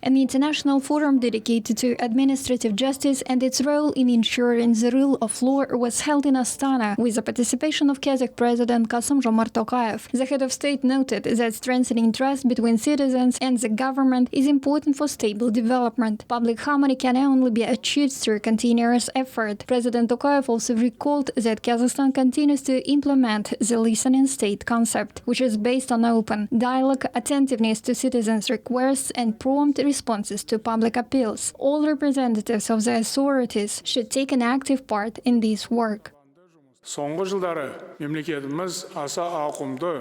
An international forum dedicated to administrative justice and its role in ensuring the rule of law was held in Astana with the participation of Kazakh President Kassym-Jomart Tokayev. The head of state noted that strengthening trust between citizens and the government is important for stable development. Public harmony can only be achieved through continuous effort. President Tokayev also recalled that Kazakhstan continues to implement the listening state concept, which is based on open dialogue, attentiveness to citizens' requests, and prompt responses to public appeals. All representatives of the authorities should take an active part in this work. Соңғы жылдары мемлекетіміз аса ауқымды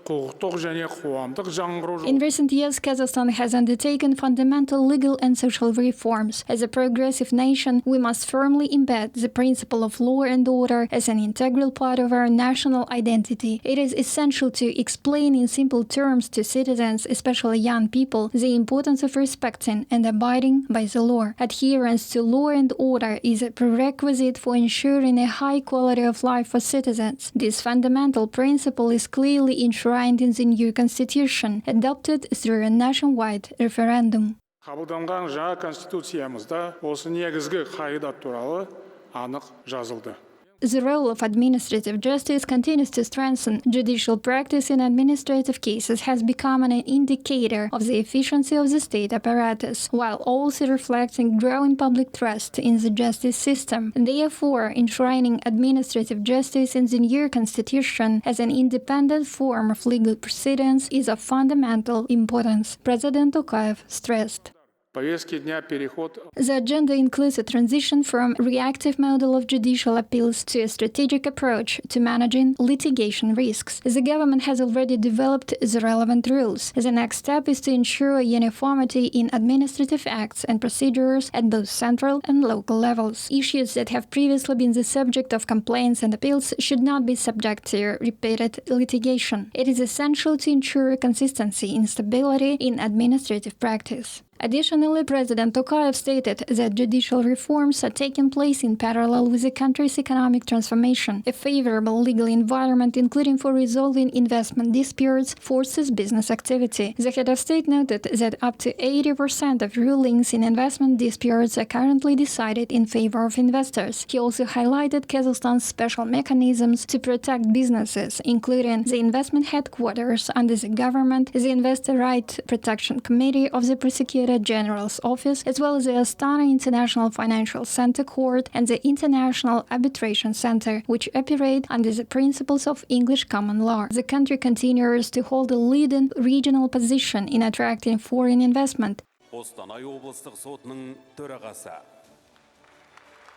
In recent years, Kazakhstan has undertaken fundamental legal and social reforms. As a progressive nation, we must firmly embed the principle of law and order as an integral part of our national identity. It is essential to explain in simple terms to citizens, especially young people, the importance of respecting and abiding by the law. Adherence to law and order is a prerequisite for ensuring a high quality of life for citizens. This fundamental principle is clearly enshrined in the new constitution, adopted through a nationwide referendum. Қабылданған жаңа конституциямызда осы негізгі қағидат туралы анық жазылды. The role of administrative justice continues to strengthen. Judicial practice in administrative cases has become an indicator of the efficiency of the state apparatus, while also reflecting growing public trust in the justice system. Therefore, enshrining administrative justice in the new constitution as an independent form of legal proceedings is of fundamental importance, President Tokayev stressed. The agenda includes a transition from a reactive model of judicial appeals to a strategic approach to managing litigation risks. The government has already developed the relevant rules. The next step is to ensure uniformity in administrative acts and procedures at both central and local levels. Issues that have previously been the subject of complaints and appeals should not be subject to repeated litigation. It is essential to ensure consistency and stability in administrative practice. Additionally, President Tokayev stated that judicial reforms are taking place in parallel with the country's economic transformation. A favorable legal environment, including for resolving investment disputes, forces business activity. The head of state noted that up to 80% of rulings in investment disputes are currently decided in favor of investors. He also highlighted Kazakhstan's special mechanisms to protect businesses, including the investment headquarters under the government, the Investor Right Protection Committee of the Prosecutor General's Office, as well as the Astana International Financial Center Court and the International Arbitration Center, which operate under the principles of English common law. The country continues to hold a leading regional position in attracting foreign investment.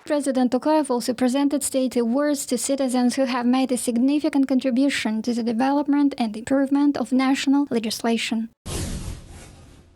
President Tokayev also presented state awards to citizens who have made a significant contribution to the development and improvement of national legislation.